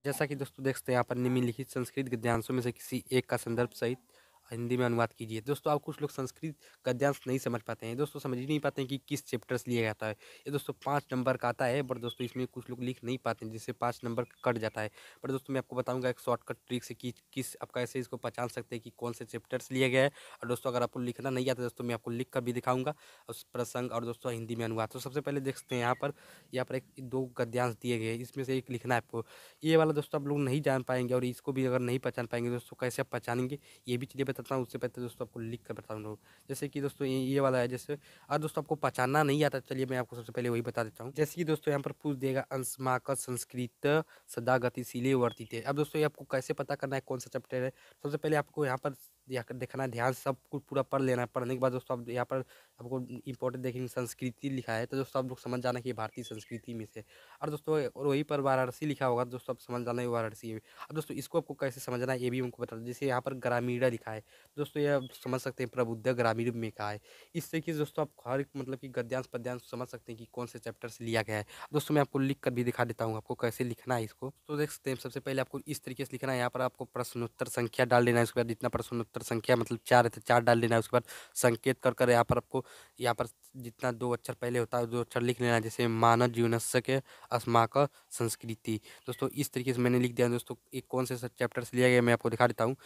जैसा कि दोस्तों देख सकते हैं यहाँ पर निम्नलिखित संस्कृत गद्यांशों में से किसी एक का संदर्भ सहित हिंदी में अनुवाद कीजिए। दोस्तों आप कुछ लोग संस्कृत गद्यांश नहीं समझ पाते हैं, दोस्तों समझ ही नहीं पाते हैं कि किस चैप्टर से लिया जाता है। ये दोस्तों 5 नंबर का आता है, बट दोस्तों इसमें कुछ लोग लिख नहीं पाते हैं जिससे 5 नंबर कट जाता है। पर दोस्तों मैं आपको बताऊंगा एक शॉर्टकट ट्रिक से कि किस आप कैसे इसको पहचान सकते हैं कि कौन से चैप्टर से लिया गया है। और दोस्तों अगर आपको लिखना नहीं आता दोस्तों मैं आपको लिख कर भी दिखाऊंगा उस प्रसंग और दोस्तों हिंदी में अनुवाद। तो सबसे पहले देख सकते हैं यहाँ पर एक 2 गद्यांश दिए गए हैं, इसमें से एक लिखना है आपको। ये वाला दोस्तों आप लोग नहीं जान पाएंगे और इसको भी अगर नहीं पहचान पाएंगे दोस्तों कैसे आप पहचानेंगे ये भी चलिए बताता हूँ। उससे पहले दोस्तों आपको लिख कर बताऊँ जैसे कि दोस्तों ये वाला है। जैसे और दोस्तों आपको पहचानना नहीं आता, चलिए मैं आपको सबसे पहले वही बता देता हूँ। जैसे कि दोस्तों यहाँ पर पूछ देगा अंशमाक संस्कृत सदा गतिशील वर्तित है। अब दोस्तों ये आपको कैसे पता करना है कौन सा चैप्टर है। सबसे पहले आपको यहाँ पर देखना है, ध्यान सब कुछ पूरा पढ़ लेना है। पढ़ने के बाद दोस्तों आप यहाँ पर आपको इंपॉर्टेंट देखेंगे संस्कृति लिखा है, तो दोस्तों आप लोग समझ जाना कि ये भारतीय संस्कृति में से। और दोस्तों और वहीं पर वाराणसी लिखा होगा दोस्तों आप समझ जाना है वाराणसी में। अब दोस्तों इसको आपको कैसे समझना है ये भी उनको बता दो। जैसे यहाँ पर ग्रामीण लिखा है दोस्तों ये आप समझ सकते हैं प्रबुद्ध ग्रामीण में कहा है। इस तरीके से दोस्तों आप हर एक मतलब कि गद्यांश पद्यांश समझ सकते हैं कि कौन से चैप्टर से लिया गया है। दोस्तों मैं आपको लिख कर भी दिखा देता हूँ आपको कैसे लिखना है इसको। तो देख सकते हैं सबसे पहले आपको इस तरीके से लिखना है। यहाँ पर आपको प्रश्नोत्तर संख्या डाल देना है, उसके बाद जितना प्रश्नोत्तर संख्या मतलब 4 है तो 4 डाल देना है। उसके बाद संकेत कर कर यहाँ पर जितना 2 अक्षर पहले होता है 2 अक्षर लिख लेना है। जैसे मानव जीवनस्य के अस्माक संस्कृति। दोस्तों इस तरीके से मैंने लिख दिया। दोस्तों एक कौन से चैप्टर से लिया गया मैं आपको दिखा देता हूँ।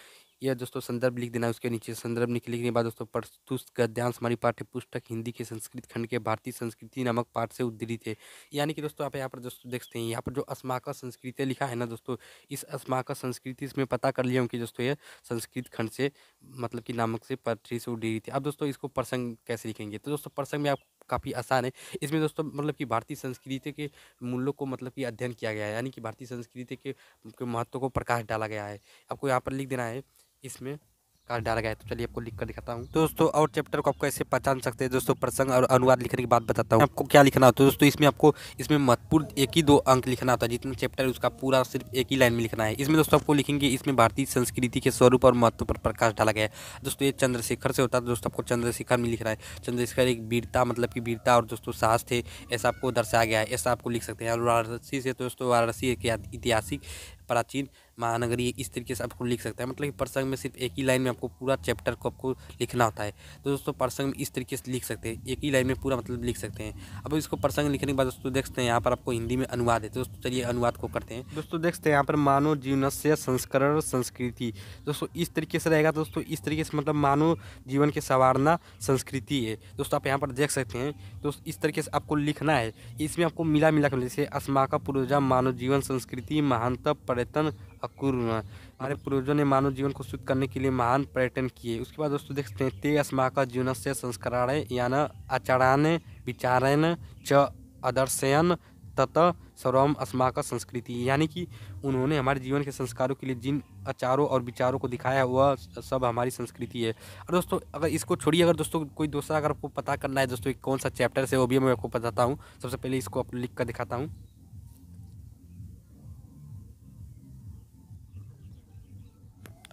यह दोस्तों संदर्भ लिख देना है, उसके नीचे संदर्भ लिखने के बाद दोस्तों प्रस्तुत गद्यांश हमारी पाठ्य पुस्तक हिंदी के संस्कृत खंड के भारतीय संस्कृति नामक पाठ से उद्धृत है। यानी कि दोस्तों आप यहाँ पर दोस्तों देख सकते हैं यहाँ पर जो अस्माका संस्कृति लिखा है ना दोस्तों, इस अस्माका संस्कृति इसमें पता कर लिया हूँ कि दोस्तों ये संस्कृत खंड से मतलब कि नामक से पृथ्वी से उद्धृत है। अब दोस्तों इसको प्रसंग कैसे लिखेंगे, तो दोस्तों प्रसंग में आप काफ़ी आसान है। इसमें दोस्तों मतलब कि भारतीय संस्कृति के मूल्यों को मतलब कि अध्ययन किया गया है, यानी कि भारतीय संस्कृति के महत्व को प्रकाश डाला गया है। आपको यहाँ पर लिख देना है इसमें काश डाला गया है। तो चलिए आपको लिख कर दिखाता हूँ दोस्तों। और चैप्टर को आप कैसे पहचान सकते हैं दोस्तों प्रसंग और अनुवाद लिखने की बात बताता हूँ आपको क्या लिखना होता है। दोस्तों इसमें आपको इसमें महत्वपूर्ण एक ही 2 अंक लिखना होता है। जितना चैप्टर है उसका पूरा सिर्फ एक ही लाइन में लिखना है। इसमें दोस्तों आपको लिखेंगे इसमें भारतीय संस्कृति के स्वरूप और महत्व पर प्रकाश डाला गया है। दोस्तों ये चंद्रशेखर से होता है, दोस्तों आपको चंद्रशेखर में लिखना है। चंद्रशेखर एक वीरता मतलब कि वीरता और दोस्तों साहस थे ऐसा आपको दर्शाया गया है, ऐसा आपको लिख सकते हैं। और वाराणसी से दोस्तों वाराणसी एक ऐतिहासिक प्राचीन महानगरी इस तरीके से आपको लिख सकते हैं। मतलब कि प्रसंग में सिर्फ एक ही लाइन में आपको पूरा चैप्टर को आपको लिखना होता है। तो दोस्तों प्रसंग में इस तरीके से लिख सकते हैं, एक ही लाइन में पूरा मतलब लिख सकते हैं। अब इसको प्रसंग लिखने के बाद दोस्तों देख सकते हैं यहाँ पर आपको हिंदी में अनुवाद है। तो दोस्तों चलिए अनुवाद को करते हैं। दोस्तों देख सकते हैं यहाँ पर मानव जीवनस्य संस्करण संस्कृति। दोस्तों इस तरीके से रहेगा दोस्तों, इस तरीके से मतलब मानव जीवन के संवारना संस्कृति है। दोस्तों आप यहाँ पर देख सकते हैं दोस्तों इस तरीके से आपको लिखना है। इसमें आपको मिला कर जैसे अस्माका पूर्वजा मानव जीवन संस्कृति महानता पर्यटन अपूर्व। हमारे पूर्वजों ने मानव जीवन को शुद्ध करने के लिए महान पर्यटन किए। उसके बाद दोस्तों देख सकते हैं ते अस्माका जीवन से संस्काराणे यान आचारान विचारन च आदर्शयन तथा सर्वम अस्माका संस्कृति। यानी कि उन्होंने हमारे जीवन के संस्कारों के लिए जिन आचारों और विचारों को दिखाया वह सब हमारी संस्कृति है। और दोस्तों अगर इसको छोड़िए, अगर दोस्तों कोई दूसरा अगर आपको पता करना है दोस्तों कौन सा चैप्टर है वो भी मैं आपको बताता हूँ। सबसे पहले इसको आप लिख कर दिखाता हूँ।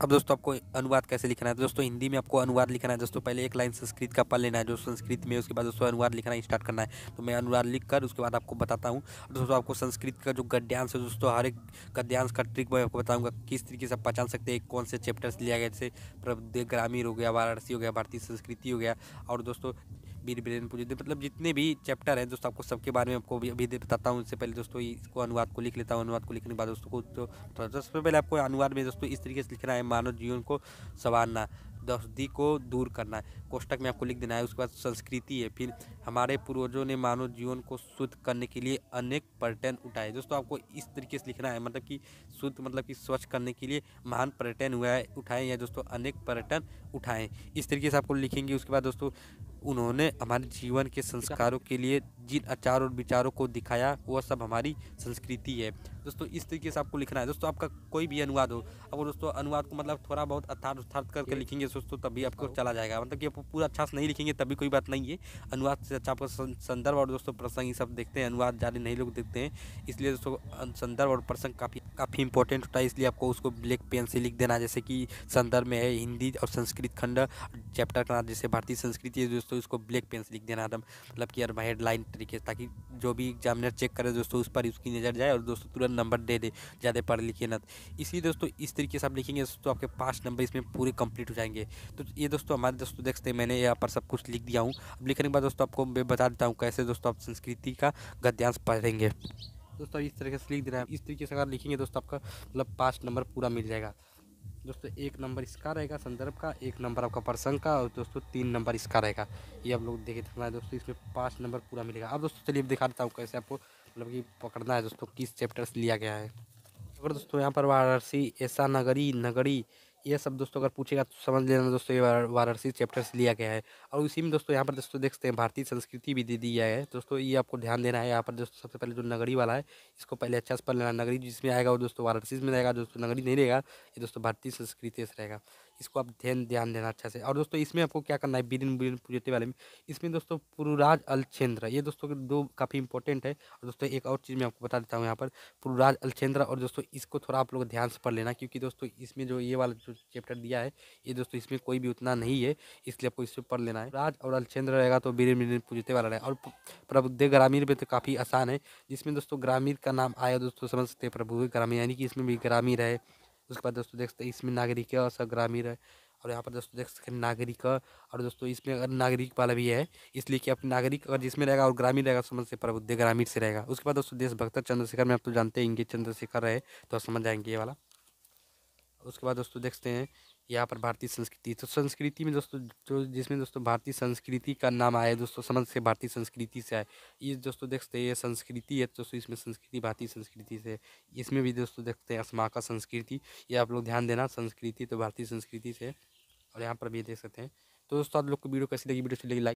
अब दोस्तों आपको अनुवाद कैसे लिखना है, तो दोस्तों हिंदी में आपको अनुवाद लिखना है। दोस्तों पहले एक लाइन संस्कृत का पढ़ लेना है जो संस्कृत में, उसके बाद दोस्तों अनुवाद लिखना स्टार्ट करना है। तो मैं अनुवाद लिख कर उसके बाद आपको बताता हूँ। दोस्तों आपको संस्कृत का जो गद्यांश है दोस्तों हर एक गद्यांश का ट्रिक मैं आपको बताऊँगा किस तरीके से आप पहचान सकते हैं कौन से चैप्टर से लिया गया। जैसे प्रबुद्ध ग्रामीण हो गया, वाराणसी हो गया, भारतीय संस्कृति हो गया और दोस्तों वीर वीरेंद्र पूजित, मतलब जितने भी चैप्टर हैं दोस्तों आपको सबके बारे में आपको अभी बताता हूँ। इससे पहले दोस्तों इसको अनुवाद को लिख लेता हूँ। अनुवाद को लिखने के बाद दोस्तों को तो सबसे पहले आपको अनुवाद में दोस्तों इस तरीके से लिखना है मानव जीवन को संवारना, दस्ती को दूर करना है, कोष्टक में आपको लिख देना है। उसके बाद संस्कृति है, फिर हमारे पूर्वजों ने मानव जीवन को शुद्ध करने के लिए अनेक पर्यटन उठाए। दोस्तों आपको इस तरीके से लिखना है मतलब कि शुद्ध मतलब कि स्वच्छ करने के लिए महान पर्यटन हुआ है उठाए या दोस्तों अनेक पर्यटन उठाए, इस तरीके से आपको लिखेंगे। उसके बाद दोस्तों उन्होंने हमारे जीवन के संस्कारों के लिए जिन आचार और विचारों को दिखाया वह सब हमारी संस्कृति है। दोस्तों इस तरीके से आपको लिखना है। दोस्तों आपका कोई भी अनुवाद हो, अगर दोस्तों अनुवाद को मतलब थोड़ा बहुत अर्थात करके लिखेंगे दोस्तों तभी आपको चला जाएगा। मतलब कि आप पूरा अच्छा से नहीं लिखेंगे तभी कोई बात नहीं है। अनुवाद से अच्छा आपको संदर्भ और दोस्तों प्रसंग ये सब देखते हैं, अनुवाद ज़्यादा नहीं लोग देखते हैं, इसलिए दोस्तों संदर्भ और प्रसंग काफ़ी इंपॉर्टेंट होता है। इसलिए आपको उसको ब्लैक पेन से लिख देना। जैसे कि संदर्भ में है हिंदी और संस्कृत खंड, चैप्टर का नाम जैसे भारतीय संस्कृति है दोस्तों इसको ब्लैक पेन से लिख देना एकदम, मतलब कि यार हेडलाइन तरीके से, ताकि जो भी एग्जामिनर चेक करे दोस्तों उस पर उसकी नज़र जाए और दोस्तों तुरंत नंबर दे दे, ज़्यादा पढ़ लिखिए ना। इसी दोस्तों इस तरीके से आप लिखेंगे दोस्तों आपके 5 नंबर इसमें पूरे कंप्लीट हो जाएंगे। तो ये दोस्तों हमारे दोस्तों देखते हैं मैंने यहाँ पर सब कुछ लिख दिया हूँ। अब लिखने के बाद दोस्तों आपको मैं बता देता हूँ कैसे दोस्तों आप संस्कृति का गद्यांश पढ़ेंगे। दोस्तों इस तरीके से लिख देना है, इस तरीके से अगर लिखेंगे दोस्तों आपका मतलब 5 नंबर पूरा मिल जाएगा। दोस्तों 1 नंबर इसका रहेगा संदर्भ का, 1 नंबर आपका प्रसंग का, और दोस्तों 3 नंबर इसका रहेगा। ये आप लोग देखे रखना है दोस्तों, इसमें 5 नंबर पूरा मिलेगा। अब दोस्तों चलिए दिखा देता हूँ कैसे आपको मतलब कि पकड़ना है दोस्तों, किस चैप्टर से लिया गया है। अगर दोस्तों यहाँ पर वाराणसी, ऐसा नगरी, नगरी, ये सब दोस्तों अगर पूछेगा तो समझ लेना दोस्तों ये वाराणसी चैप्टर से लिया गया है। और उसी में दोस्तों यहाँ पर दोस्तों देखते हैं भारतीय संस्कृति भी दे दिया है दोस्तों, ये आपको ध्यान देना है। यहाँ पर दोस्तों सबसे पहले जो नगरी वाला है इसको पहले अच्छा से पढ़ लेना। नगरी जिसमें आएगा वो दोस्तों वाराणसी में रहेगा, दोस्तों नगरी नहीं रहेगा ये दोस्तों भारतीय संस्कृति से रहेगा। इसको आप ध्यान ध्यान देना अच्छा से। और दोस्तों इसमें आपको क्या करना है, बिरिन बिरिन पूजते वाले में, इसमें दोस्तों पुरुराज अलक्षेंद्र, ये दोस्तों दो काफ़ी इंपॉर्टेंट है। और दोस्तों एक और चीज़ मैं आपको बता देता हूँ यहाँ पर, पुरुराज अलक्षेंद्र, और दोस्तों इसको थोड़ा आप लोग ध्यान से पढ़ लेना, क्योंकि दोस्तों इसमें जो ये वाला जो चैप्टर दिया है ये दोस्तों इसमें कोई भी उतना नहीं है, इसलिए आपको इससे पढ़ लेना है। राज और अलक्षेंद्र रहेगा तो बिरिन बिरिन पूजते वाला रहेगा। और प्रबुद्ध ग्रामीण में तो काफ़ी आसान है, जिसमें दोस्तों ग्रामीण का नाम आया दोस्तों समझ सकते हैं प्रभु ग्रामीण, यानी कि इसमें भी ग्रामीण है। उसके बाद दोस्तों देख सकते हैं इसमें नागरिक और सग्रामीण है। और यहाँ पर दोस्तों देख सकते हैं नागरिक, और दोस्तों इसमें अगर नागरिक वाला भी है, इसलिए कि अपने नागरिक अगर जिसमें रहेगा और ग्रामीण रहेगा समझ से प्रबुद्ध ग्रामीण से रहेगा। उसके बाद दोस्तों देशभक्त चंद्रशेखर में आप तो जानते हैं चंद्रशेखर है, तो आप समझ जाएंगे ये वाला। उसके बाद दोस्तों देखते हैं यहाँ पर भारतीय संस्कृति, तो संस्कृति में दोस्तों जो जिसमें दोस्तों भारतीय संस्कृति का नाम आया दोस्तों समझ से भारतीय संस्कृति से आए। ये दोस्तों देखते हैं ये संस्कृति है दोस्तों, इसमें संस्कृति भारतीय संस्कृति से, इसमें भी दोस्तों देखते हैं अस्माका संस्कृति, ये आप लोग ध्यान देना, संस्कृति तो भारतीय संस्कृति से। और यहाँ पर भी देख सकते हैं। तो दोस्तों आप लोग को वीडियो कैसी लगी, वीडियो अच्छी लगी लाइक